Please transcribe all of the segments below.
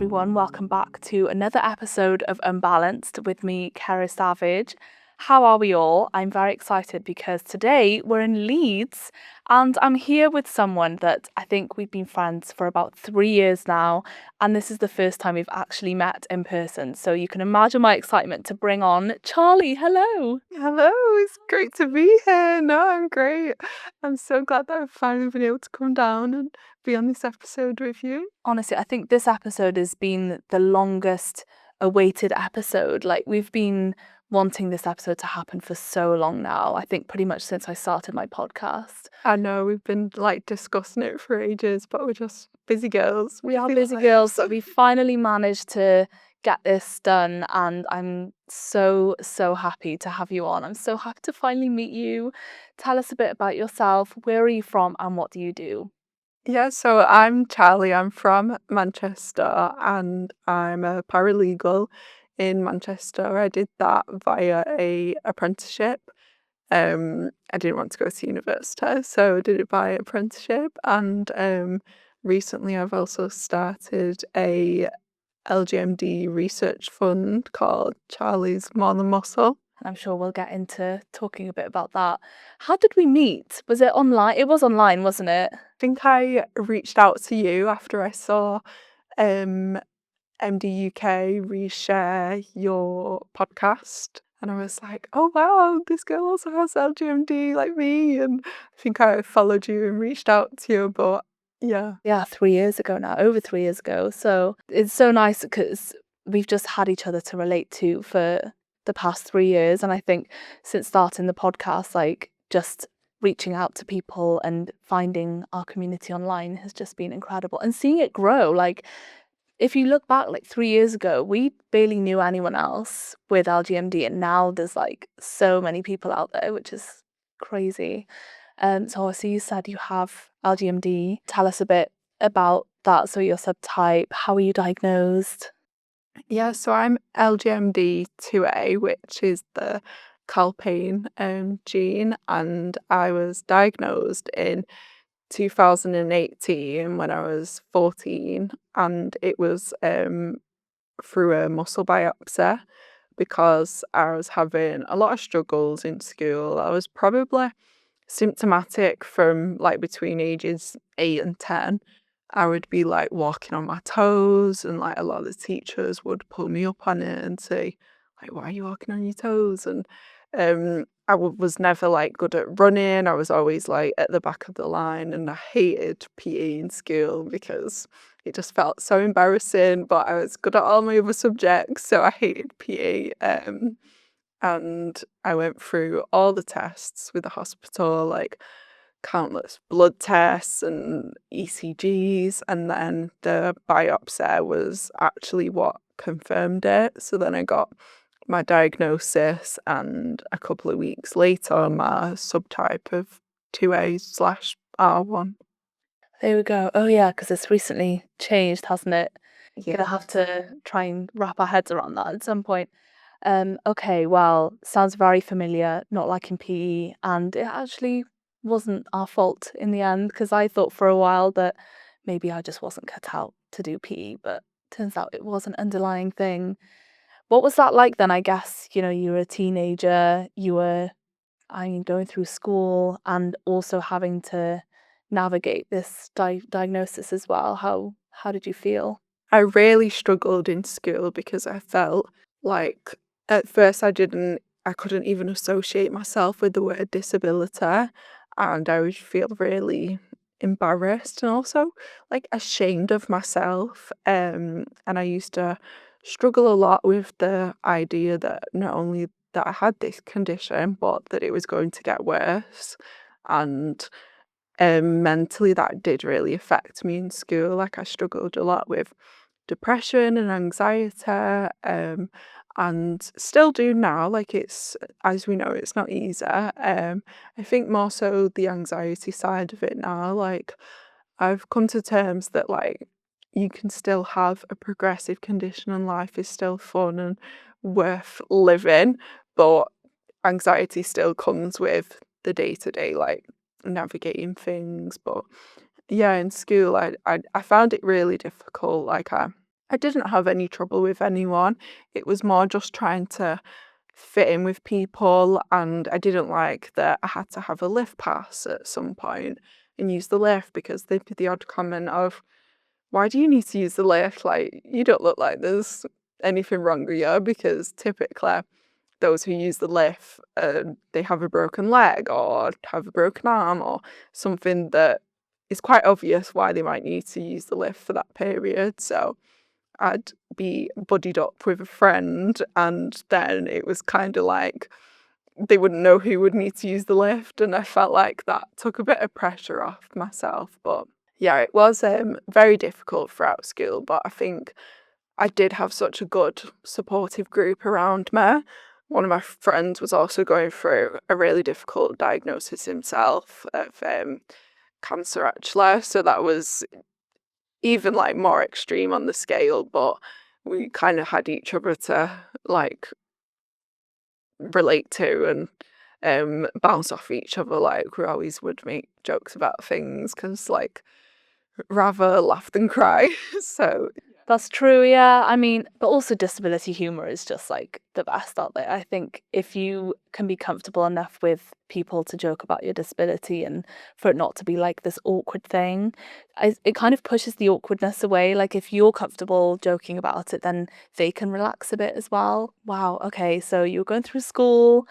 everyone. Welcome back to another episode of Unbalanced with me, Cerys Davage. How are we all? I'm very excited because today we're in Leeds and I'm here with someone that I think we've been friends for about 3 years now, and this is the first time we've actually met in person. So you can imagine my excitement to bring on Charley. Hello. Hello, it's great to be here. No, I'm great. I'm so glad that I've finally been able to come down and be on this episode with you. Honestly, I think this episode has been the longest awaited episode. Like, we've been wanting this episode to happen for so long now. I think pretty much since I started my podcast. I know we've been discussing it for ages, but we're just busy girls. We are busy girls, but we finally managed to get this done, and I'm so happy to have you on. I'm so happy to finally meet you. Tell us a bit about yourself. Where are you from and what do you do? Yeah, so I'm Charley. I'm from Manchester and I'm a paralegal in Manchester. I did that via a apprenticeship. I didn't want to go to university, so I did it by apprenticeship. And recently, I've also started a LGMD research fund called Charley's More Than Muscle. And I'm sure we'll get into talking a bit about that. How did we meet? Was it online? It was online, wasn't it? I think I reached out to you after I saw MDUK reshare your podcast. And I was like, oh wow, this girl also has LGMD like me. And I think I followed you and reached out to you, but yeah. Yeah, 3 years ago now, over 3 years ago. So it's so nice because we've just had each other to relate to for the past 3 years. And I think since starting the podcast, like just reaching out to people and finding our community online has just been incredible. And seeing it grow, like if you look back like 3 years ago, we barely knew anyone else with LGMD, and now there's like so many people out there, which is crazy. So obviously you said you have LGMD. Tell us a bit about that. So your subtype, how were you diagnosed? Yeah, so I'm LGMD 2A, which is the calpain gene, and I was diagnosed in 2018 when I was 14, and it was through a muscle biopsy because I was having a lot of struggles in school. I was probably symptomatic from like between ages 8 and 10. I would be like walking on my toes, and like a lot of the teachers would pull me up on it and say, like, why are you walking on your toes? And was never like good at running. I was always like at the back of the line, and I hated PE in school because it just felt so embarrassing. But I was good at all my other subjects, so I hated PE. And I went through all the tests with the hospital, like countless blood tests and ECGs, and then the biopsy was actually what confirmed it. So then I got my diagnosis, and a couple of weeks later, my subtype of 2A/R1. There we go. Oh yeah, because it's recently changed, hasn't it? Yeah. Gonna have to try and wrap our heads around that at some point. Okay, well, sounds very familiar, not like in PE, and it actually wasn't our fault in the end because I thought for a while that maybe I just wasn't cut out to do PE, but turns out it was an underlying thing. What was that like then? I guess, you were a teenager, going through school and also having to navigate this diagnosis as well. How did you feel? I really struggled in school because I felt like at first I couldn't even associate myself with the word disability, and I would feel really embarrassed and also like ashamed of myself. And I used to struggle a lot with the idea that not only that I had this condition, but that it was going to get worse. And mentally, that did really affect me in school. Like I struggled a lot with depression and anxiety, and still do now. Like it's, as we know, it's not easy. I think more so the anxiety side of it now. Like I've come to terms that like you can still have a progressive condition and life is still fun and worth living, but anxiety still comes with the day-to-day, like navigating things. But yeah, in school I found it really difficult. Like I I didn't have any trouble with anyone. It was more just trying to fit in with people, and I didn't like that I had to have a lift pass at some point and use the lift, because there'd be the odd comment of, why do you need to use the lift? Like, you don't look like there's anything wrong with you, because typically those who use the lift, they have a broken leg or have a broken arm or something that is quite obvious why they might need to use the lift for that period. So I'd be buddied up with a friend, and then it was kind of like they wouldn't know who would need to use the lift, and I felt like that took a bit of pressure off myself. But yeah, it was very difficult throughout school, but I think I did have such a good supportive group around me. One of my friends was also going through a really difficult diagnosis himself of cancer, actually, so that was even like more extreme on the scale, but we kind of had each other to like relate to and bounce off each other. Like, we always would make jokes about things, because like, rather laugh than cry. So That's true, yeah. I mean, but also disability humor is just like the best out there. I think if you can be comfortable enough with people to joke about your disability and for it not to be like this awkward thing, it kind of pushes the awkwardness away. Like, if you're comfortable joking about it, then they can relax a bit as well. Wow, okay, so you're going through school,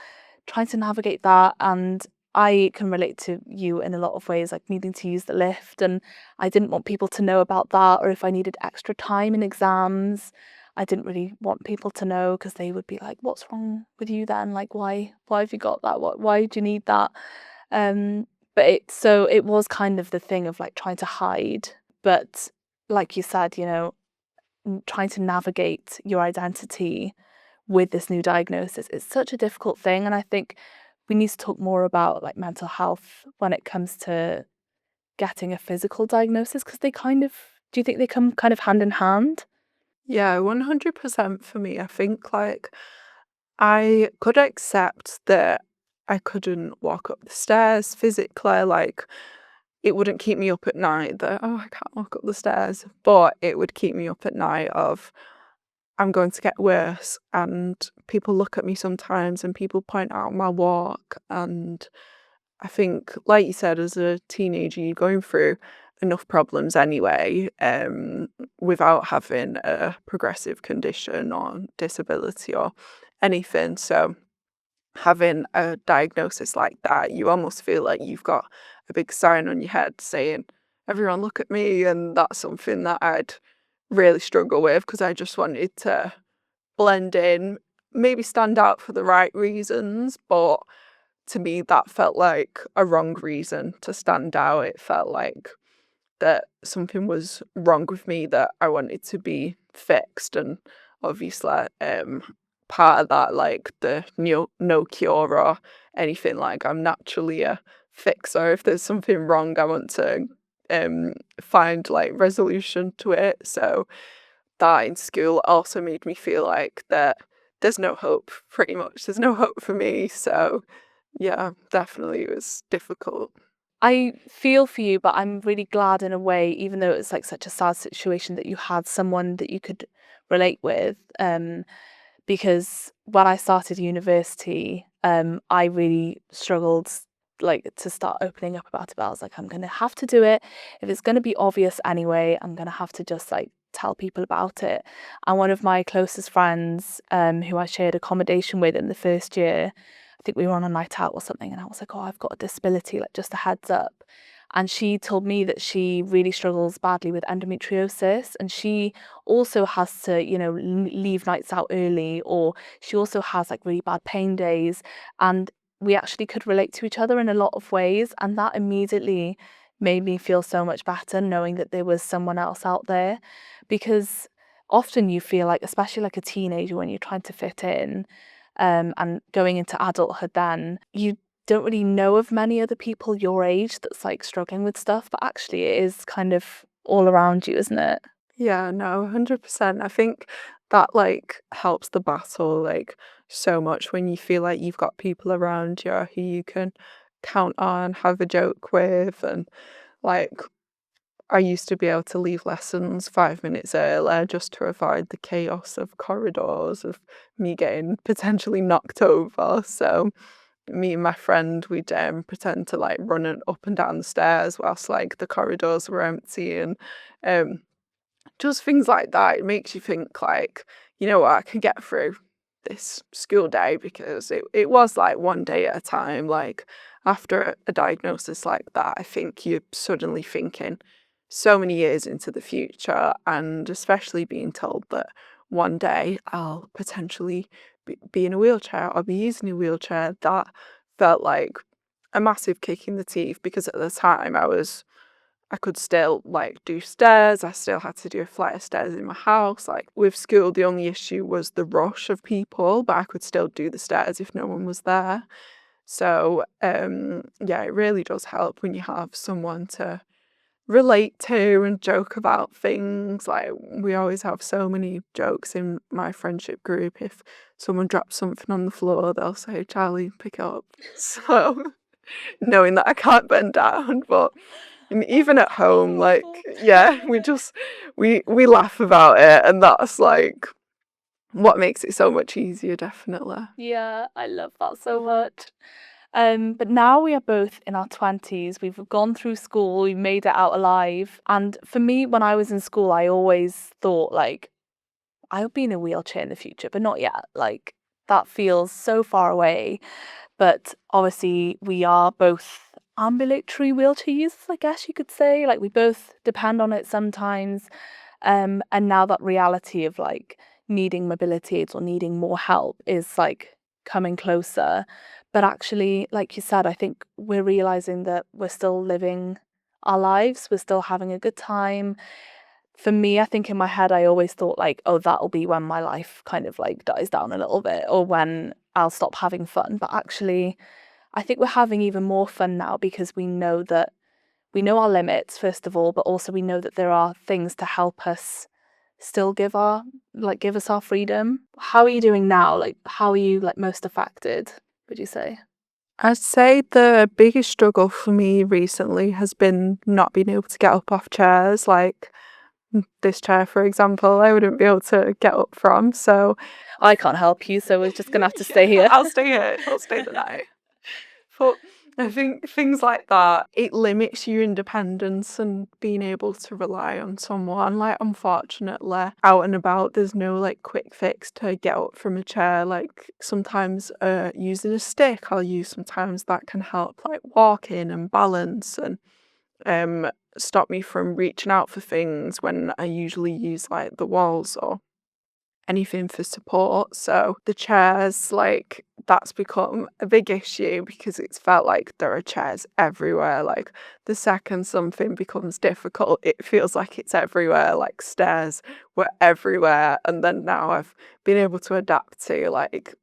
trying to navigate that, and I can relate to you in a lot of ways, like needing to use the lift, and I didn't want people to know about that, or if I needed extra time in exams, I didn't really want people to know, because they would be like, "What's wrong with you then? Like, why have you got that? Why do you need that?" Um, but it was kind of the thing of like trying to hide, but like you said, trying to navigate your identity with this new diagnosis, it's such a difficult thing, and I think we need to talk more about like mental health when it comes to getting a physical diagnosis, because do you think they come kind of hand in hand? yeah, 100% for me. I think like I could accept that I couldn't walk up the stairs physically, like it wouldn't keep me up at night that, oh, I can't walk up the stairs, but it would keep me up at night of, I'm going to get worse. And people look at me sometimes and people point out my walk. And I think, like you said, as a teenager, you're going through enough problems anyway, without having a progressive condition or disability or anything. So having a diagnosis like that, you almost feel like you've got a big sign on your head saying, everyone look at me. And that's something that I'd really struggle with, because I just wanted to blend in, maybe stand out for the right reasons, but to me that felt like a wrong reason to stand out. It felt like that something was wrong with me that I wanted to be fixed, and obviously part of that, like the no cure or anything, like I'm naturally a fixer. If there's something wrong, I want to find like resolution to it. So that in school also made me feel like that there's no hope, pretty much. There's no hope for me. So yeah, definitely it was difficult. I feel for you, but I'm really glad in a way, even though it's like such a sad situation, that you had someone that you could relate with. Because when I started university, I really struggled like to start opening up about it. But I was like, I'm gonna have to do it. If it's gonna be obvious anyway, I'm gonna have to just like tell people about it. And one of my closest friends, who I shared accommodation with in the first year, I think we were on a night out or something, and I was like, "Oh, I've got a disability, like just a heads up." And she told me that she really struggles badly with endometriosis, and she also has to, leave nights out early, or she also has like really bad pain days. And we actually could relate to each other in a lot of ways. And that immediately made me feel so much better knowing that there was someone else out there. Because often you feel like, especially like a teenager, when you're trying to fit in, and going into adulthood, then you don't really know of many other people your age that's like struggling with stuff, but actually it is kind of all around you, isn't it? Yeah, no, 100%. I think that like helps the battle like so much when you feel like you've got people around you who you can count on, have a joke with, and like I used to be able to leave lessons 5 minutes earlier just to avoid the chaos of corridors, of me getting potentially knocked over. So me and my friend, we'd pretend to like run up and down the stairs whilst like the corridors were empty, and um, just things like that. It makes you think like, you know what, I can get through this school day, because it was like one day at a time. Like after a diagnosis like that, I think you're suddenly thinking so many years into the future, and especially being told that one day I'll potentially be in a wheelchair or be using a wheelchair, that felt like a massive kick in the teeth, because at the time I could still like do stairs. I still had to do a flight of stairs in my house. Like with school, the only issue was the rush of people, but I could still do the stairs if no one was there. So yeah, it really does help when you have someone to relate to and joke about things. Like we always have so many jokes in my friendship group. If someone drops something on the floor, they'll say, "Charley, pick it up." So knowing that I can't bend down, but even at home, like yeah, we laugh about it, and that's like what makes it so much easier, definitely. Yeah, I love that so much. But now we are both in our 20s. We've gone through school, we made it out alive. And for me, when I was in school, I always thought like I'll be in a wheelchair in the future, but not yet. Like that feels so far away. But obviously, we are both ambulatory wheelchair users, I guess you could say. Like we both depend on it sometimes. And now that reality of like needing mobility aids or needing more help is like coming closer. But actually, like you said, I think we're realizing that we're still living our lives, we're still having a good time. For me, I think in my head, I always thought like, oh, that'll be when my life kind of like dies down a little bit or when I'll stop having fun. But actually, I think we're having even more fun now because we know our limits, first of all, but also we know that there are things to help us still give us our freedom. How are you doing now? Like, how are you like most affected, would you say? I'd say the biggest struggle for me recently has been not being able to get up off chairs. Like this chair, for example, I wouldn't be able to get up from. So I can't help you, so we're just gonna have to yeah, stay here. I'll stay here. I'll stay the night. But I think things like that, it limits your independence and being able to rely on someone. Like, unfortunately, out and about, there's no like quick fix to get up from a chair. Like, sometimes using a stick I'll use, sometimes that can help, like walking and balance, and stop me from reaching out for things when I usually use like the walls or anything for support. So the chairs, like that's become a big issue because it's felt like there are chairs everywhere. Like the second something becomes difficult, it feels like it's everywhere. Like stairs were everywhere. And then now I've been able to adapt to like,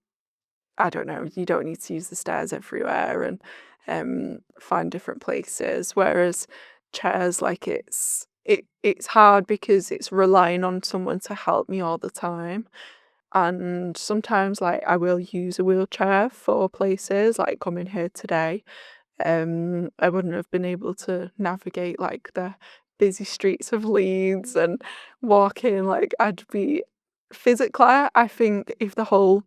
I don't know, you don't need to use the stairs everywhere, and find different places. Whereas chairs, like it's hard because it's relying on someone to help me all the time. And sometimes like I will use a wheelchair for places, like coming here today. I wouldn't have been able to navigate like the busy streets of Leeds and walking. Like I'd be physically, I think if the whole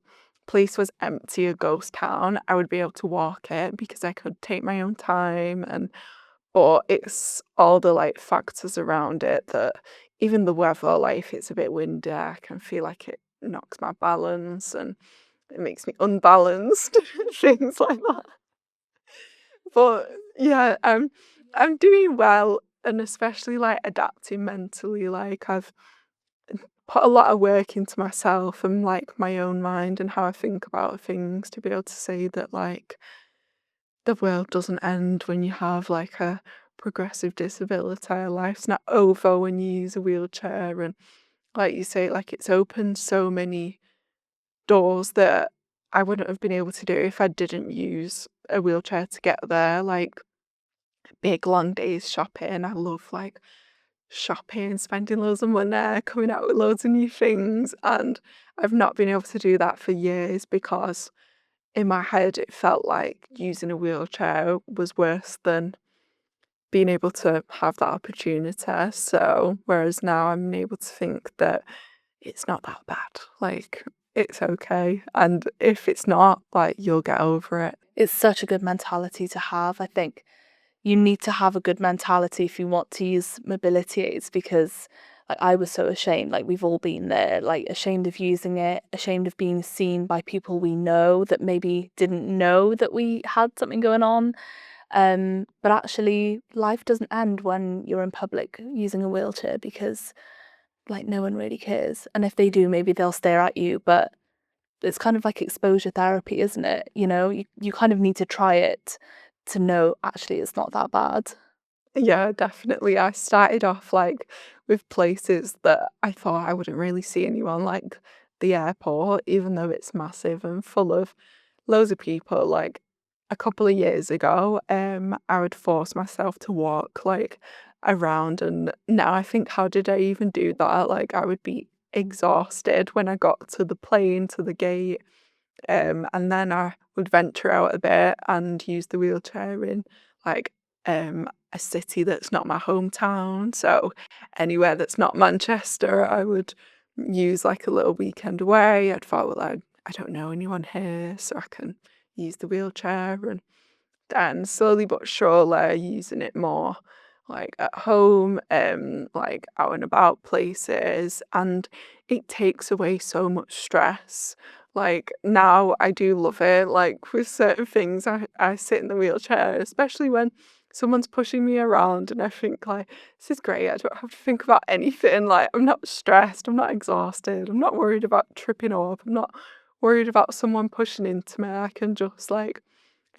place was empty, a ghost town, I would be able to walk it because I could take my own time. And but it's all the like factors around it, that even the weather, like if it's a bit windy, I can feel like it knocks my balance and it makes me unbalanced, things like that. But yeah, I'm doing well, and especially like adapting mentally. Like I've put a lot of work into myself and like my own mind and how I think about things, to be able to say that like the world doesn't end when you have like a progressive disability. Life's not over when you use a wheelchair, and like you say, like it's opened so many doors that I wouldn't have been able to do if I didn't use a wheelchair to get there. Like big long days shopping. I love like shopping, spending loads of money, coming out with loads of new things. And I've not been able to do that for years because in my head it felt like using a wheelchair was worse than being able to have that opportunity. So whereas now I'm able to think that it's not that bad. Like, it's okay. And if it's not, like, you'll get over it. It's such a good mentality to have. I think you need to have a good mentality if you want to use mobility aids, because like I was so ashamed, like we've all been there, like ashamed of using it, ashamed of being seen by people we know that maybe didn't know that we had something going on. But actually life doesn't end when you're in public using a wheelchair, because like no one really cares. And if they do, maybe they'll stare at you, but it's kind of like exposure therapy, isn't it? You kind of need to try it to know actually it's not that bad. Yeah, definitely. I started off like with places that I thought I wouldn't really see anyone, like the airport, even though it's massive and full of loads of people. Like a couple of years ago, I would force myself to walk like around, and now I think, how did I even do that? Like I would be exhausted when I got to the plane, to the gate. And then I would venture out a bit and use the wheelchair in like a city that's not my hometown. So anywhere that's not Manchester, I would use like a little weekend away. I'd thought, well, I don't know anyone here, so I can use the wheelchair. And then slowly but surely using it more like at home, like out and about places, and it takes away so much stress. Like now I do love it. Like with certain things I sit in the wheelchair, especially when someone's pushing me around and I think like, this is great. I don't have to think about anything. Like I'm not stressed, I'm not exhausted, I'm not worried about tripping up, I'm not worried about someone pushing into me. I can just like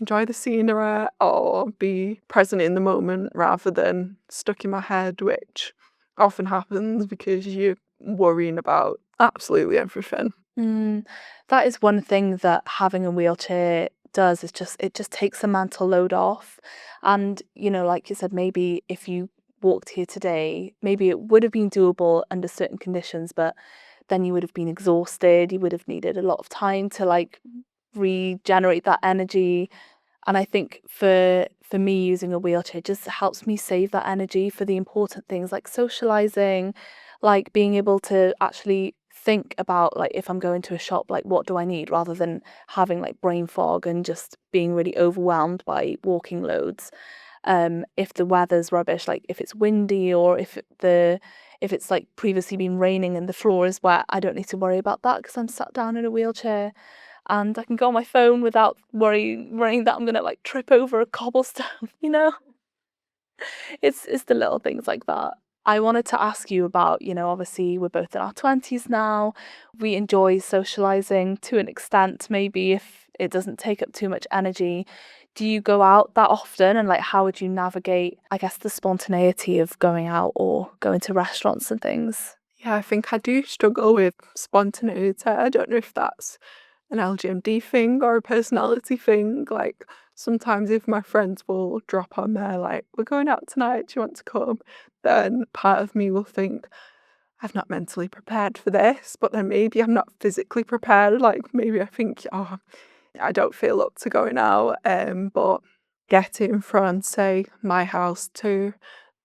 enjoy the scenery or be present in the moment rather than stuck in my head, which often happens because you're worrying about absolutely everything. Mm, that is one thing that having a wheelchair does, is just it just takes the mental load off. And like you said, maybe if you walked here today, maybe it would have been doable under certain conditions, but then you would have been exhausted, you would have needed a lot of time to like regenerate that energy. And I think for me, using a wheelchair just helps me save that energy for the important things like socializing, like being able to actually think about, like, if I'm going to a shop, like what do I need, rather than having like brain fog and just being really overwhelmed by walking loads. If the weather's rubbish, like if it's windy, or if it's like previously been raining and the floor is wet, I don't need to worry about that because I'm sat down in a wheelchair, and I can go on my phone without worrying that I'm gonna like trip over a cobblestone, you know? It's the little things like that. I wanted to ask you about, obviously we're both in our 20s now. We enjoy socializing to an extent, maybe if it doesn't take up too much energy. Do you go out that often, and like how would you navigate, I guess, the spontaneity of going out or going to restaurants and things? Yeah, I think I do struggle with spontaneity. I don't know if that's an LGMD thing or a personality thing. Like sometimes if my friends will drop on there like, we're going out tonight, do you want to come? Then part of me will think, I've not mentally prepared for this, but then maybe I'm not physically prepared. Like maybe I think, oh, I don't feel up to going out. But getting from, say, my house to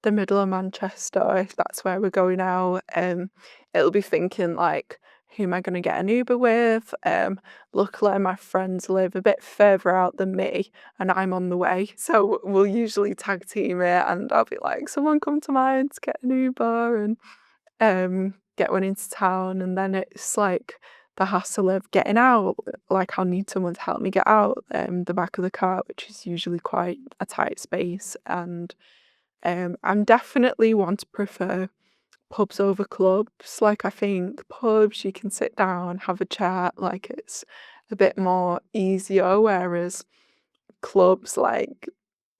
the middle of Manchester, if that's where we're going out, it'll be thinking like, who am I going to get an Uber with? Luckily, my friends live a bit further out than me, and I'm on the way, so we'll usually tag team it, and I'll be like, someone come to mine to get an Uber, and get one into town, and then it's like the hassle of getting out. Like I'll need someone to help me get out the back of the car, which is usually quite a tight space. And I'm definitely one to prefer pubs over clubs. Like I think pubs you can sit down, have a chat, like it's a bit more easier, whereas clubs, like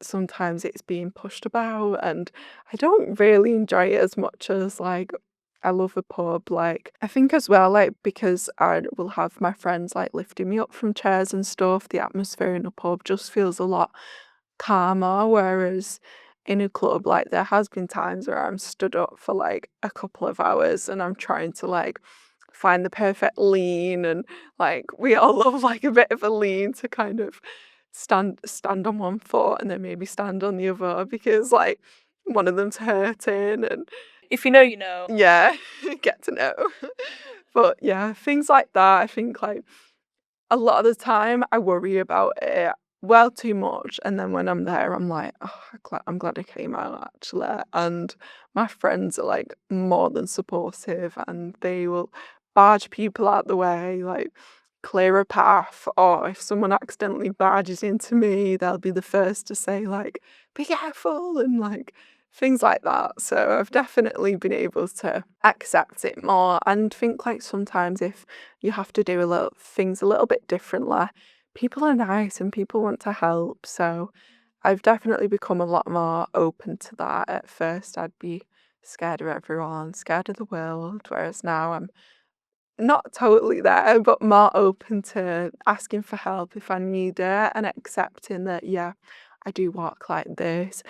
sometimes it's being pushed about and I don't really enjoy it as much as like I love a pub. Like I think as well, like because I will have my friends like lifting me up from chairs and stuff, the atmosphere in a pub just feels a lot calmer. Whereas in a club, like there has been times where I'm stood up for like a couple of hours and I'm trying to like find the perfect lean, and like we all love like a bit of a lean to kind of stand on one foot and then maybe stand on the other because like one of them's hurting and If you know, you know. yeah, get to know. But yeah, things like that. I think like a lot of the time I worry about it well too much, and then when I'm there, I'm like, oh, I'm glad I came out actually. And my friends are like more than supportive, and they will barge people out the way, like clear a path. Or if someone accidentally barges into me, they'll be the first to say like, "Be careful," and like things like that. So I've definitely been able to accept it more and think like sometimes if you have to do things a little bit differently, people are nice and people want to help. So I've definitely become a lot more open to that. At first, I'd be scared of everyone, scared of the world, whereas now I'm not totally there, but more open to asking for help if I need it and accepting that, yeah, I do walk like this.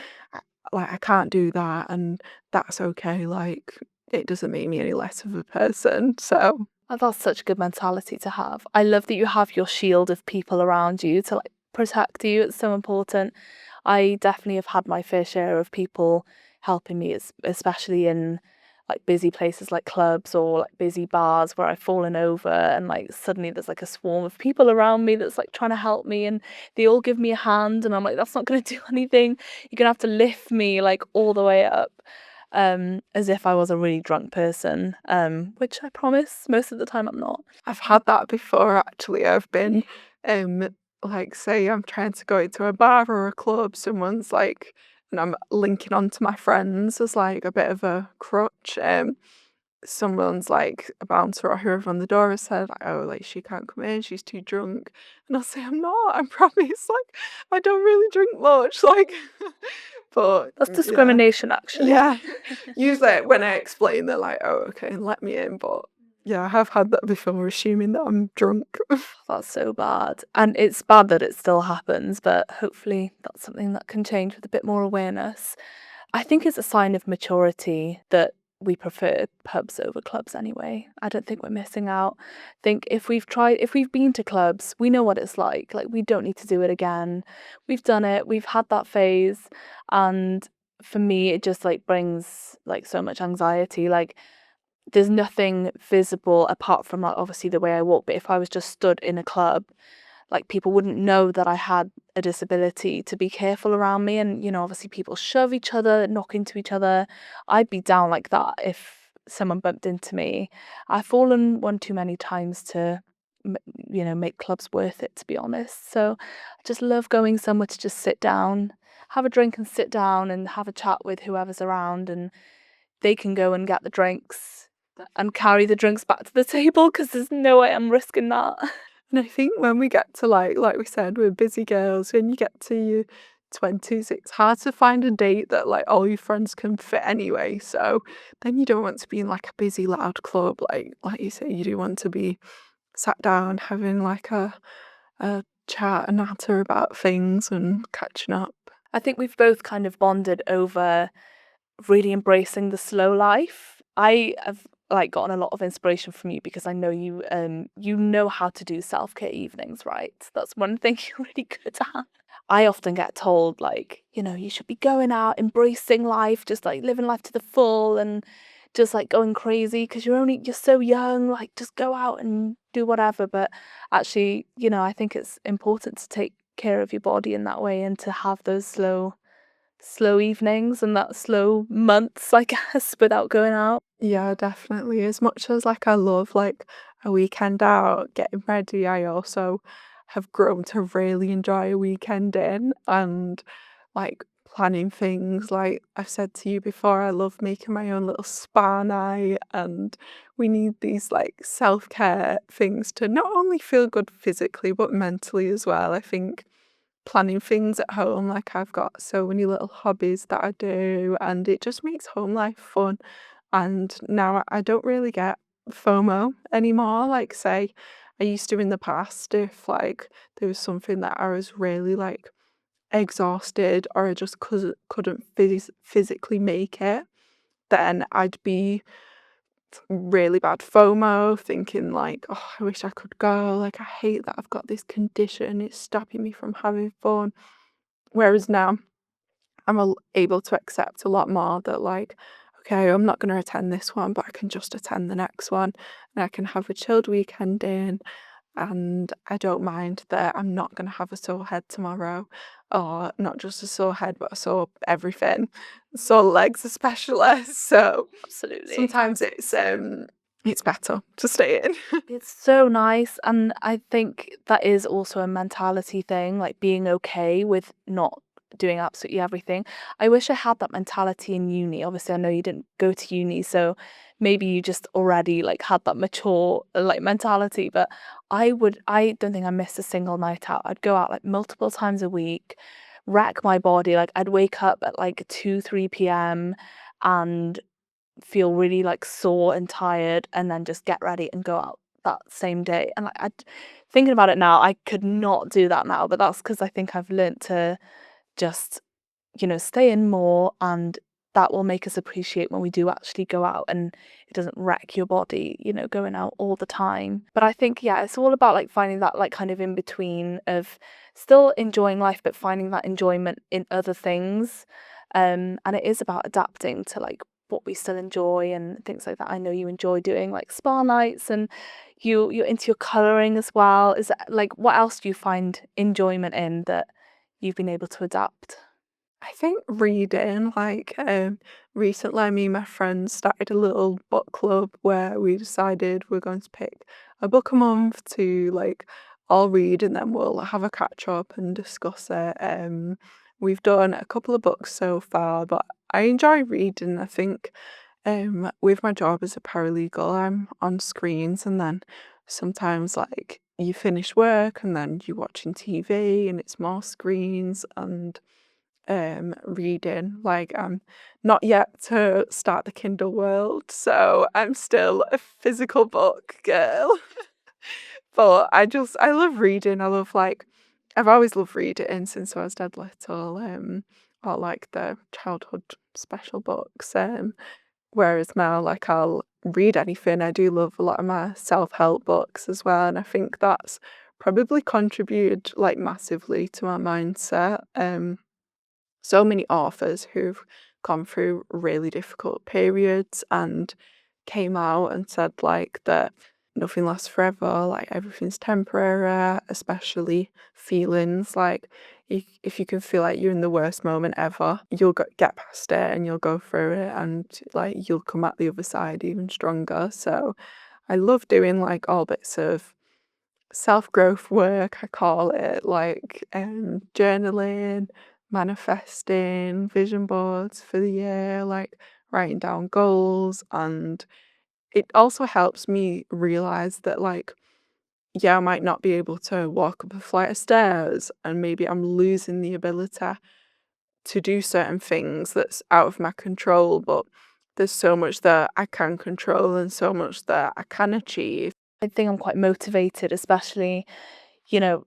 Like, I can't do that, and that's okay. Like, it doesn't make me any less of a person. So, Oh, that's such a good mentality to have. I love that you have your shield of people around you to like protect you. It's so important. I definitely have had my fair share of people helping me, especially in like busy places like clubs or like busy bars where I've fallen over and like suddenly there's like a swarm of people around me that's like trying to help me and they all give me a hand and I'm like, that's not going to do anything. You're going to have to lift me like all the way up. As if I was a really drunk person, which I promise most of the time I'm not. I've had that before actually. I've been, um, like, say I'm trying to go into a bar or a club, someone's like, and I'm linking on to my friends as like a bit of a crutch. Someone's like a bouncer or whoever on the door has said, like, oh, like she can't come in, she's too drunk. And I'll say, I'm not, I promise, like I don't really drink much, like but That's yeah. discrimination, actually. Yeah. Usually when I explain they're like, oh okay, let me in. But yeah, I have had that before, assuming that I'm drunk. That's so bad. And it's bad that it still happens, but hopefully that's something that can change with a bit more awareness. I think it's a sign of maturity that we prefer pubs over clubs anyway. I don't think we're missing out. I think if we've been to clubs, we know what it's like. Like we don't need to do it again. We've done it. We've had that phase. And for me, it just like brings like so much anxiety. Like there's nothing visible apart from like obviously the way I walk, but if I was just stood in a club, like people wouldn't know that I had a disability to be careful around me. And, you know, obviously people shove each other, knock into each other. I'd be down like that if someone bumped into me. I've fallen one too many times to, make clubs worth it, to be honest. So I just love going somewhere to just sit down, have a drink and sit down and have a chat with whoever's around and they can go and get the drinks and carry the drinks back to the table because there's no way I'm risking that. And I think when we get to like we said, we're busy girls, when you get to your 20s, it's hard to find a date that like all your friends can fit anyway. So then you don't want to be in like a busy loud club, like you say, you do want to be sat down having like a chat and natter about things and catching up. I think we've both kind of bonded over really embracing the slow life. I have like gotten a lot of inspiration from you because I know you know how to do self-care evenings, right? That's one thing you're really good at. I often get told like, you should be going out, embracing life, just like living life to the full and just like going crazy because you're so young, like just go out and do whatever. But actually, I think it's important to take care of your body in that way and to have those slow evenings and that slow months, I guess, without going out. Yeah, definitely. As much as like I love like a weekend out, getting ready, I also have grown to really enjoy a weekend in and like planning things. Like I've said to you before, I love making my own little spa night and we need these like self-care things to not only feel good physically but mentally as well. I think planning things at home, like I've got so many little hobbies that I do and it just makes home life fun. And now I don't really get FOMO anymore. Like, say, I used to in the past, if like there was something that I was really like exhausted or I just couldn't physically make it, then I'd be really bad FOMO, thinking like, oh, I wish I could go. Like, I hate that I've got this condition. It's stopping me from having fun. Whereas now I'm able to accept a lot more that, like, okay, I'm not going to attend this one, but I can just attend the next one, and I can have a chilled weekend in, and I don't mind that I'm not going to have a sore head tomorrow, or not just a sore head, but a sore everything, sore legs especially. So Absolutely. sometimes it's better to stay in. It's so nice, and I think that is also a mentality thing, like being okay with not doing absolutely everything. I wish I had that mentality in uni. Obviously, I know you didn't go to uni, so maybe you just already like had that mature like mentality, but I don't think I missed a single night out. I'd go out like multiple times a week, wreck my body. Like I'd wake up at like 2, 3 p.m. and feel really like sore and tired and then just get ready and go out that same day. And like thinking about it now, I could not do that now, but that's because I think I've learnt to just, stay in more, and that will make us appreciate when we do actually go out and it doesn't wreck your body, going out all the time. But I think, yeah, it's all about like finding that like kind of in between of still enjoying life, but finding that enjoyment in other things. And it is about adapting to like what we still enjoy and things like that. I know you enjoy doing like spa nights, and you're into your colouring as well. Is that like what else do you find enjoyment in that you've been able to adapt? I think reading, like, recently me and my friends started a little book club where we decided we're going to pick a book a month to like all read, and then we'll have a catch up and discuss it. We've done a couple of books so far, but I enjoy reading. I think with my job as a paralegal, I'm on screens, and then sometimes like you finish work and then you're watching TV and it's more screens, and reading. Like, I'm not yet to start the Kindle world, so I'm still a physical book girl. But I love reading. I love like I've always loved reading since I was dead little. Or like the childhood special books. Whereas now, like, I'll read anything. I do love a lot of my self-help books as well, and I think that's probably contributed like massively to my mindset. So many authors who've gone through really difficult periods and came out and said like that nothing lasts forever, like everything's temporary, especially feelings. Like if you can feel like you're in the worst moment ever, you'll get past it and you'll go through it, and like you'll come out the other side even stronger. So I love doing like all bits of self-growth work, I call it, like journaling, manifesting, vision boards for the year, like writing down goals. And it also helps me realize that, like, yeah, I might not be able to walk up a flight of stairs, and maybe I'm losing the ability to do certain things that's out of my control, but there's so much that I can control and so much that I can achieve. I think I'm quite motivated, especially,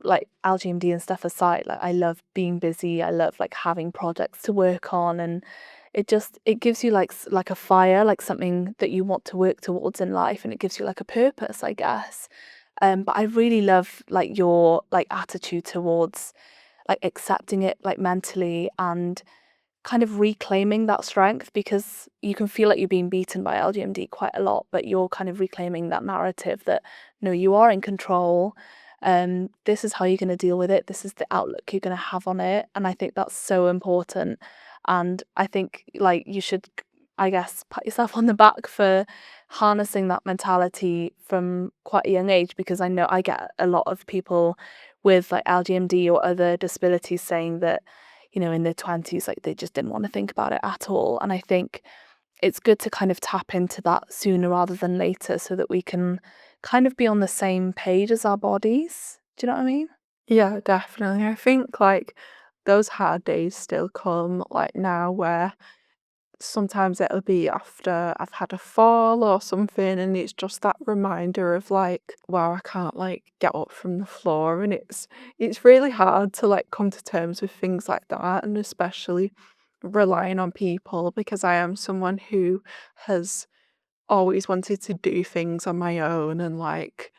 like LGMD and stuff aside. Like I love being busy. I love like having projects to work on, and it gives you like like a fire, like something that you want to work towards in life, and it gives you like a purpose, I guess. But I really love like your like attitude towards like accepting it like mentally and kind of reclaiming that strength, because you can feel like you're being beaten by LGMD quite a lot, but you're kind of reclaiming that narrative that no, you are in control. This is how you're going to deal with it. This is the outlook you're going to have on it. And I think that's so important. And I think like you should, I guess, pat yourself on the back for harnessing that mentality from quite a young age, because I know I get a lot of people with like LGMD or other disabilities saying that in their 20s, like they just didn't want to think about it at all. And I think it's good to kind of tap into that sooner rather than later so that we can kind of be on the same page as our bodies. Do you know what I mean? Yeah, definitely. I think like those hard days still come like now, where sometimes it'll be after I've had a fall or something, and it's just that reminder of like, wow, I can't like get up from the floor, and it's really hard to like come to terms with things like that, and especially relying on people, because I am someone who has always wanted to do things on my own, and like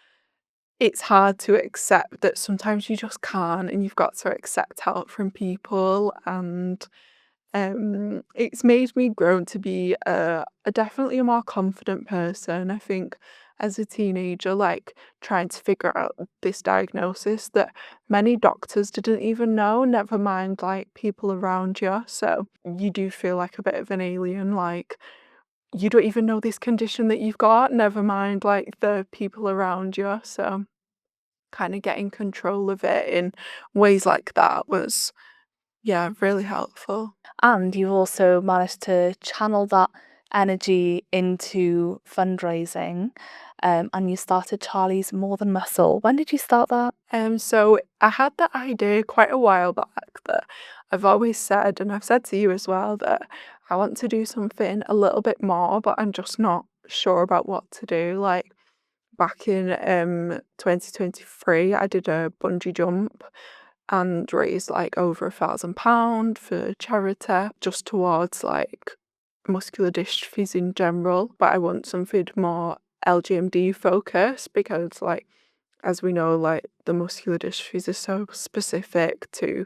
it's hard to accept that sometimes you just can't, and you've got to accept help from people. And it's made me grow to be a definitely a more confident person. I think as a teenager, like trying to figure out this diagnosis that many doctors didn't even know, never mind like people around you. So you do feel like a bit of an alien, like you don't even know this condition that you've got, never mind like the people around you. So kind of getting control of it in ways like that was, yeah, really helpful. And you've also managed to channel that energy into fundraising, and you started Charley's More Than Muscle. When did you start that? So I had that idea quite a while back that I've always said, and I've said to you as well, that I want to do something a little bit more, but I'm just not sure about what to do. Like back in 2023, I did a bungee jump and raised like over £1,000 for charity, just towards like muscular dystrophies in general. But I want something more LGMD focused because, like, as we know, like the muscular dystrophies are so specific to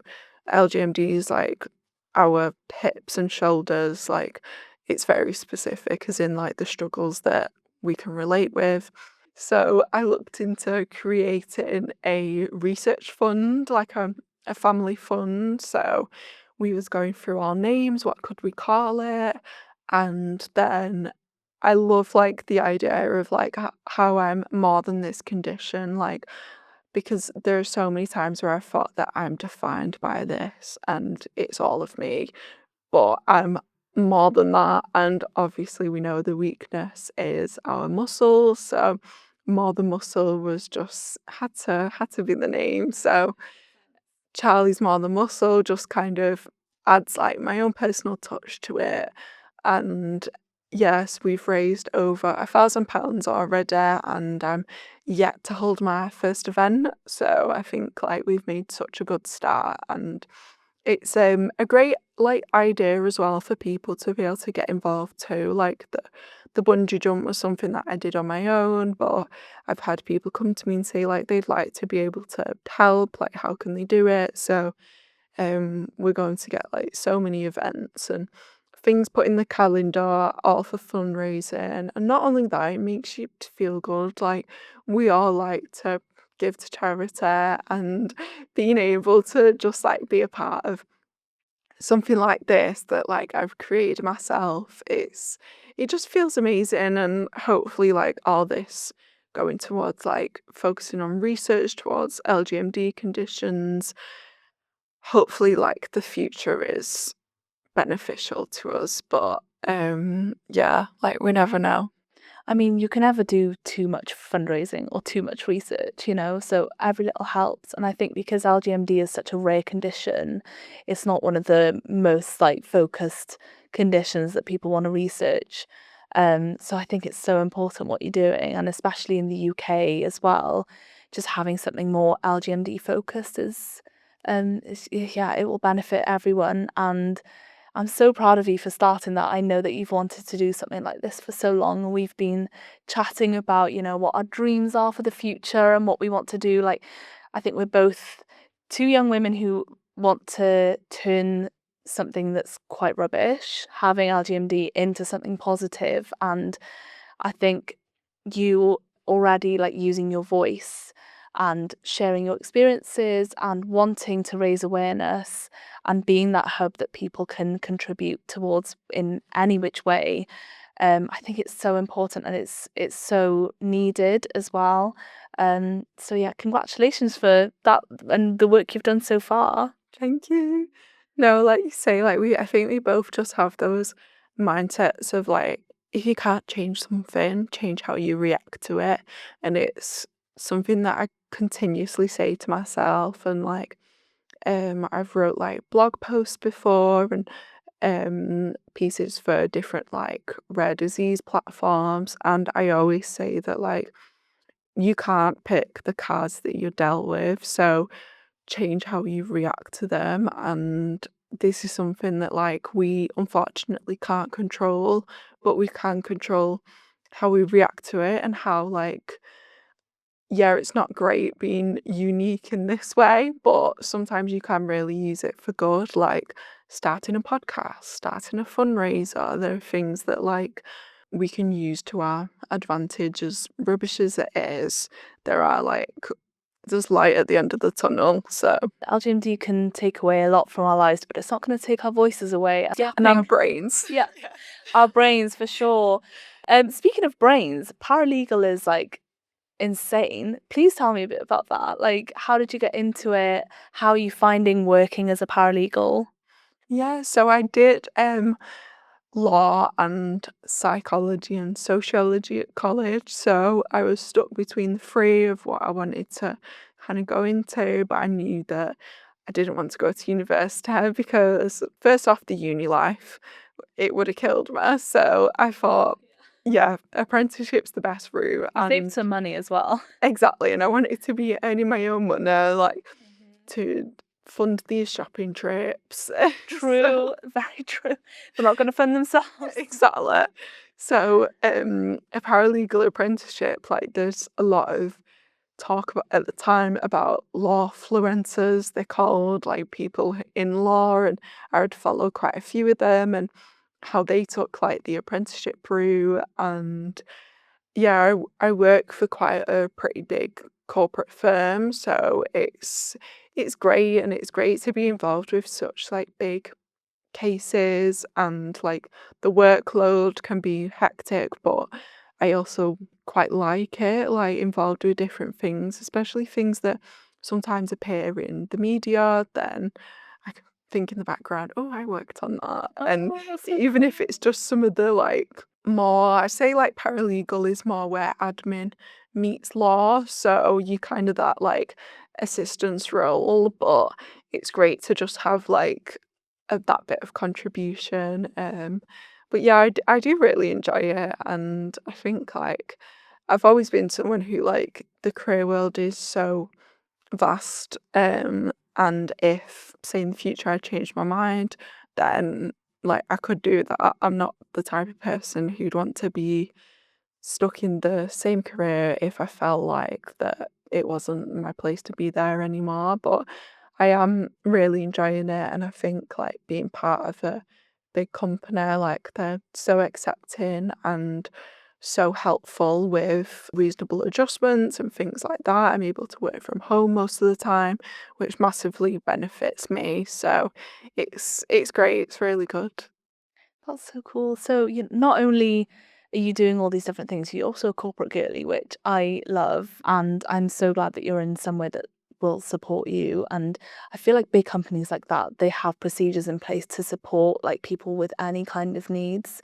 LGMDs, like our hips and shoulders, like it's very specific, as in like the struggles that we can relate with. So I looked into creating a research fund, like a family fund. So we was going through our names, what could we call it? And then I love like the idea of like how I'm more than this condition, like because there are so many times where I thought that I'm defined by this and it's all of me, but I'm more than that. And obviously, we know the weakness is our muscles. So, more than muscle was just had to be the name. So, Charlie's More Than Muscle just kind of adds like my own personal touch to it. And yes, we've raised over £1,000 already, and I'm yet to hold my first event. So I think like we've made such a good start, and it's a great like idea as well for people to be able to get involved too. Like the bungee jump was something that I did on my own, but I've had people come to me and say like they'd like to be able to help, like how can they do it? So we're going to get like so many events and things put in the calendar all for fundraising. And not only that, it makes you feel good. Like we all like to give to charity, and being able to just like be a part of something like this that like I've created myself, it just feels amazing. And hopefully like all this going towards like focusing on research towards LGMD conditions, hopefully like the future is beneficial to us. But yeah, like we never know. I mean, you can never do too much fundraising or too much research, so every little helps. And I think because LGMD is such a rare condition, it's not one of the most like focused conditions that people want to research. So I think it's so important what you're doing, and especially in the UK as well, just having something more LGMD focused yeah, it will benefit everyone. And I'm so proud of you for starting that. I know that you've wanted to do something like this for so long, and we've been chatting about, what our dreams are for the future and what we want to do. Like, I think we're both two young women who want to turn something that's quite rubbish, having LGMD, into something positive. And I think you already like using your voice and sharing your experiences and wanting to raise awareness and being that hub that people can contribute towards in any which way. I think it's so important, and it's so needed as well. So yeah, congratulations for that and the work you've done so far. Thank you. No, like you say, like I think we both just have those mindsets of like, if you can't change something, change how you react to it. And it's something that I continuously say to myself. And like, I've wrote like blog posts before, and pieces for different like rare disease platforms. And I always say that like, you can't pick the cards that you're dealt with. So change how you react to them. And this is something that like we unfortunately can't control, but we can control how we react to it, and how like, yeah, it's not great being unique in this way, but sometimes you can really use it for good, like starting a podcast, starting a fundraiser. There are things that like we can use to our advantage. As rubbish as it is, there are like there's light at the end of the tunnel. So LGMD can take away a lot from our lives, but it's not going to take our voices away. yeah, And our brains. yeah, our brains for sure. Speaking of brains, paralegal is like insane. Please tell me a bit about that. Like, how did you get into it? How are you finding working as a paralegal? Yeah, so I did law and psychology and sociology at college. So I was stuck between the three of what I wanted to kind of go into, but I knew that I didn't want to go to university because first off, the uni life, it would have killed me. So I thought, yeah, apprenticeship's the best route. You saved And some money as well. exactly, and I wanted to be earning my own money, like to fund these shopping trips. So True, very true. They're not going to fund themselves. exactly. So, a paralegal apprenticeship, like there's a lot of talk about, at the time, about law fluencers, they're called, like people in law, and I would follow quite a few of them and how they took like the apprenticeship route. And yeah, I work for quite a pretty big corporate firm, so it's great, and it's great to be involved with such like big cases, and like the workload can be hectic, but I also quite like it, like involved with different things, especially things that sometimes appear in the media. Then I can think in the background, oh, I worked on that. And Oh, that's so even if cool. it's just some of the like more, I say like paralegal is more where admin meets law. So you kind of that like assistance role, but it's great to just have like that bit of contribution. But yeah, I do really enjoy it, and I think like I've always been someone who like the career world is so vast. And if say in the future I change my mind, then like I could do that. I'm not the type of person who'd want to be stuck in the same career if I felt like that it wasn't my place to be there anymore. But I am really enjoying it, and I think like being part of a big company, like they're so accepting and so helpful with reasonable adjustments and things like that. I'm able to work from home most of the time, which massively benefits me. So it's great. It's really good. That's so cool. So you not only are you doing all these different things, you're also a corporate girly, which I love, and I'm so glad that you're in somewhere that will support you. And I feel like big companies like that, they have procedures in place to support like people with any kind of needs.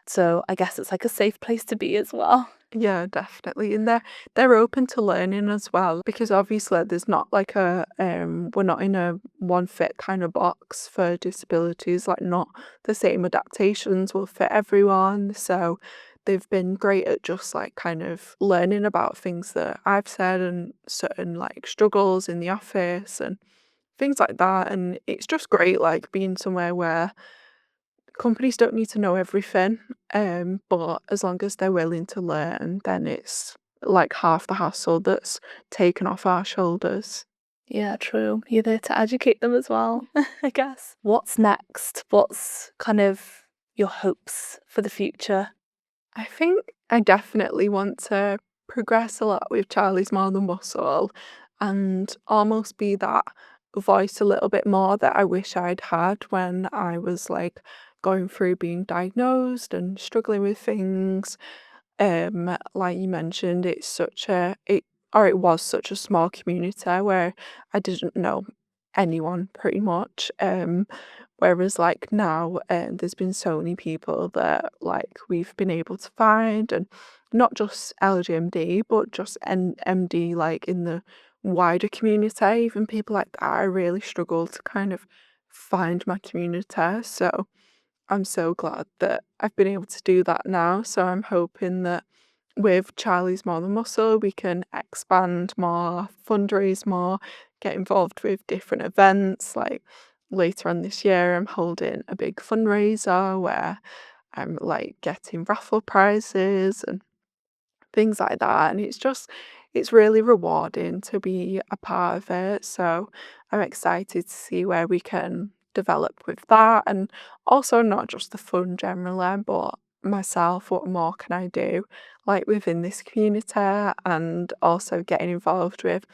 So I guess it's like a safe place to be as well. Yeah, definitely. And they're open to learning as well, because obviously there's not like a we're not in a one fit kind of box for disabilities, like not the same adaptations will fit everyone. So they've been great at just like kind of learning about things that I've said and certain like struggles in the office and things like that. And it's just great like being somewhere where companies don't need to know everything, but as long as they're willing to learn, then it's like half the hassle that's taken off our shoulders. Yeah, true. You're there to educate them as well, I guess. What's next? What's kind of your hopes for the future? I think I definitely want to progress a lot with Charlie's More Than Muscle and almost be that voice a little bit more that I wish I'd had when I was like going through being diagnosed and struggling with things. Like you mentioned, it was such a small community where I didn't know anyone pretty much. Whereas like now, there's been so many people that like we've been able to find, and not just LGMD, but just MD like in the wider community, even people like that. I really struggle to kind of find my community. So I'm so glad that I've been able to do that now. So I'm hoping that with Charlie's More Than Muscle, we can expand more, fundraise more, get involved with different events. Like later on this year, I'm holding a big fundraiser where I'm like getting raffle prizes and things like that. And it's really rewarding to be a part of it. So I'm excited to see where we can develop with that. And also not just the fun generally, but myself, what more can I do like within this community, and also getting involved with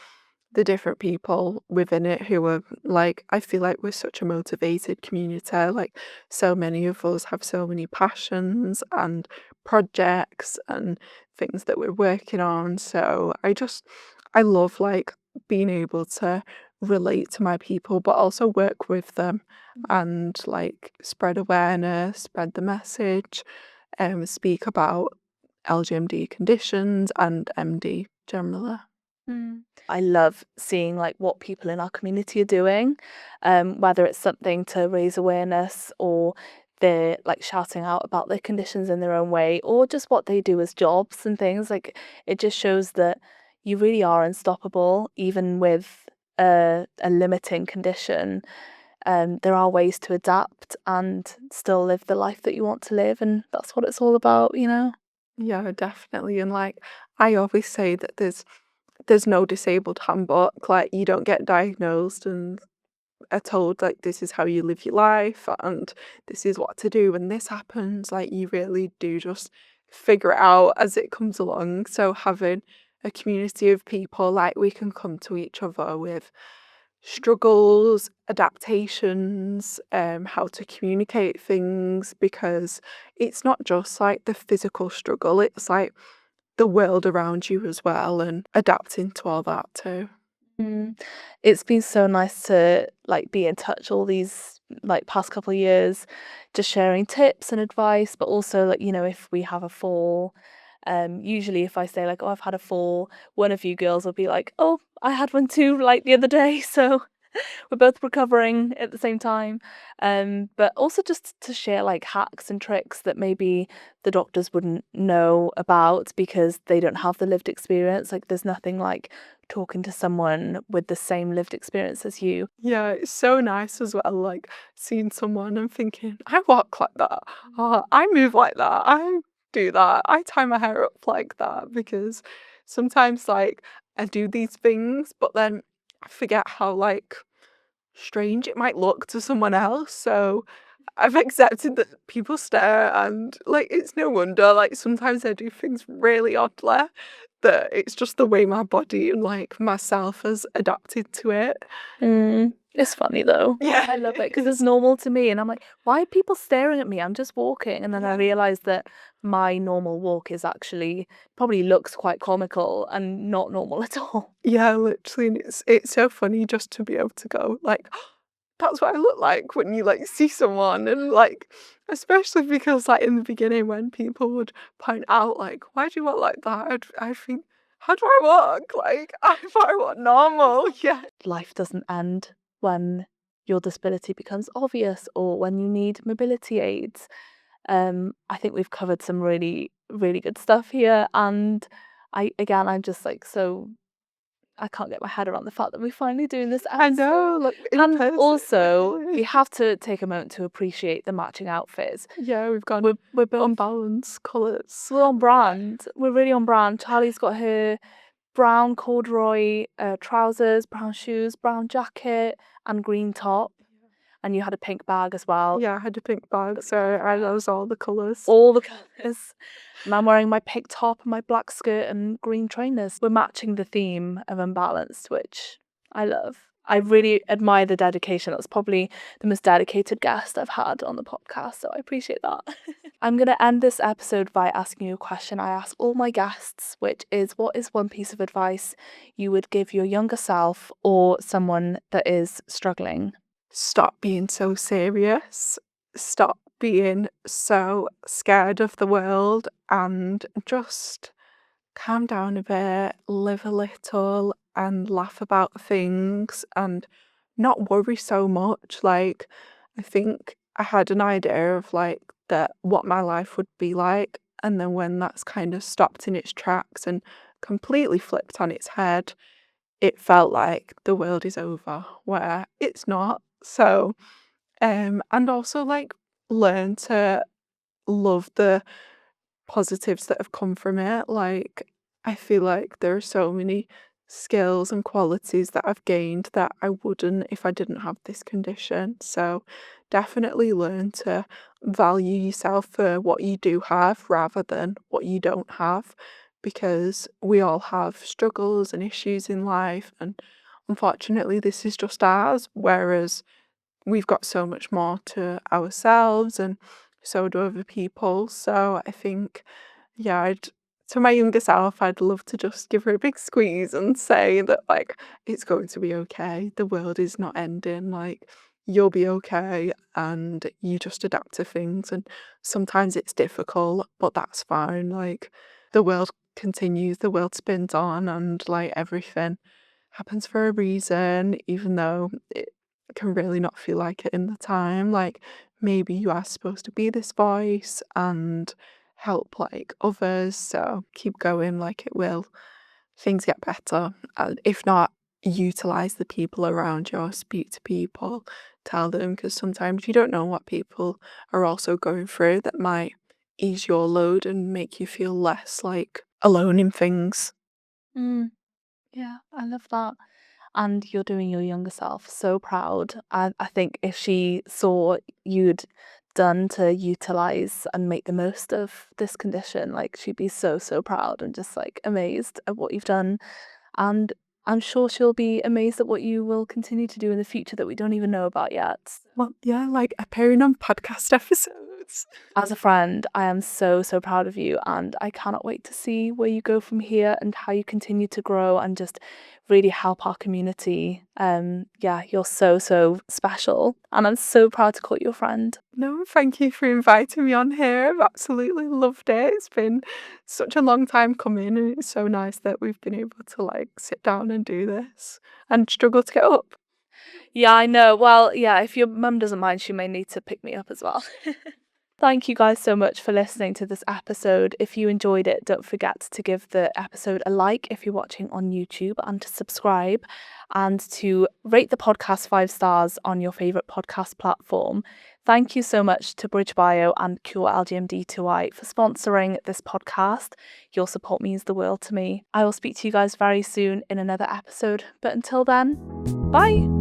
the different people within it who are like, I feel like we're such a motivated community. Like, so many of us have so many passions and projects and things that we're working on. So I love like being able to relate to my people, but also work with them and like spread awareness, spread the message, speak about LGMD conditions and MD generally. I love seeing like what people in our community are doing, whether it's something to raise awareness or they're like shouting out about their conditions in their own way, or just what they do as jobs and things. Like it just shows that you really are unstoppable, even with a limiting condition. There are ways to adapt and still live the life that you want to live, and that's what it's all about, you know? Yeah, definitely. And like I always say that there's no disabled handbook. Like you don't get diagnosed and are told like this is how you live your life and this is what to do when this happens. Like you really do just figure it out as it comes along. So having a community of people, like we can come to each other with struggles, adaptations, how to communicate things, because it's not just like the physical struggle, it's like the world around you as well, and adapting to all that too. Mm. It's been so nice to like be in touch all these like past couple of years, just sharing tips and advice, but also like, you know, if we have a fall, usually if I say like, oh, I've had a fall, one of you girls will be like, oh, I had one too, like the other day. So we're both recovering at the same time. But also just to share like hacks and tricks that maybe the doctors wouldn't know about because they don't have the lived experience. Like there's nothing like talking to someone with the same lived experience as you. Yeah, it's so nice as well, like seeing someone and thinking, I walk like that, or I move like that, I do that, I tie my hair up like that, because sometimes like I do these things, but then I forget how like strange it might look to someone else. So I've accepted that people stare, and like it's no wonder, like sometimes I do things really oddly, that it's just the way my body and like myself has adapted to it. It's funny though. Yeah. I love it because it's normal to me, and I'm like, why are people staring at me? I'm just walking, and then I realize that my normal walk is actually probably looks quite comical and not normal at all. Yeah, literally, and it's so funny just to be able to go like, that's what I look like when you like see someone, and like especially because like in the beginning when people would point out like, why do you walk like that? I'd think, how do I walk? Like I thought I walk normal. Yeah. Life doesn't end when your disability becomes obvious or when you need mobility aids. I think we've covered some really, really good stuff here, and I'm just like so I can't get my head around the fact that we're finally doing this I episode. know, like in And person. also, we have to take a moment to appreciate the matching outfits. Yeah, we've got We're both unbalanced colours. we're on brand. We're really on brand. Charlie's got her brown corduroy trousers, brown shoes, brown jacket, and green top. And you had a pink bag as well. Yeah, I had a pink bag, so I knows all the colours. All the colours. And I'm wearing my pink top and my black skirt and green trainers. We're matching the theme of Unbalanced, which I love. I really admire the dedication. That's probably the most dedicated guest I've had on the podcast, so I appreciate that. I'm going to end this episode by asking you a question I ask all my guests, which is what is one piece of advice you would give your younger self or someone that is struggling? Stop being so serious. Stop being so scared of the world, and just calm down a bit, live a little, and laugh about things, and not worry so much. Like, I think I had an idea of like that what my life would be like, and then when that's kind of stopped in its tracks and completely flipped on its head, it felt like the world is over, where it's not. So, and also like learn to love positives that have come from it. Like, I feel like there are so many skills and qualities that I've gained that I wouldn't if I didn't have this condition. So definitely learn to value yourself for what you do have rather than what you don't have, because we all have struggles and issues in life, and unfortunately this is just ours, whereas we've got so much more to ourselves and so do other people. So I think, yeah, to my younger self, I'd love to just give her a big squeeze and say that, like, it's going to be okay. The world is not ending. Like, you'll be okay and you just adapt to things. And sometimes it's difficult, but that's fine. Like, the world continues, the world spins on, and like everything happens for a reason, even though it can really not feel like it in the time. Like, maybe you are supposed to be this voice and help like others, so keep going, like it will. Things get better. And if not, utilize the people around you or speak to people, tell them, because sometimes you don't know what people are also going through that might ease your load and make you feel less like alone in things. Mm, yeah, I love that. And you're doing your younger self so proud. I think if she saw you'd done to utilize and make the most of this condition, like she'd be so, so proud and just like amazed at what you've done. And I'm sure she'll be amazed at what you will continue to do in the future that we don't even know about yet. Well, yeah, like appearing on podcast episodes. As a friend, I am so, so proud of you, and I cannot wait to see where you go from here and how you continue to grow and just really help our community. Yeah, you're so, so special, and I'm so proud to call you a friend. No, thank you for inviting me on here. I've absolutely loved it. It's been such a long time coming, and it's so nice that we've been able to like sit down and do this and struggle to get up. Yeah, I know. Well, yeah, if your mum doesn't mind, she may need to pick me up as well. Thank you guys so much for listening to this episode. If you enjoyed it, don't forget to give the episode a like if you're watching on YouTube, and to subscribe and to rate the podcast 5 stars on your favourite podcast platform. Thank you so much to BridgeBio and Cure LGMD2I for sponsoring this podcast. Your support means the world to me. I will speak to you guys very soon in another episode. But until then, bye!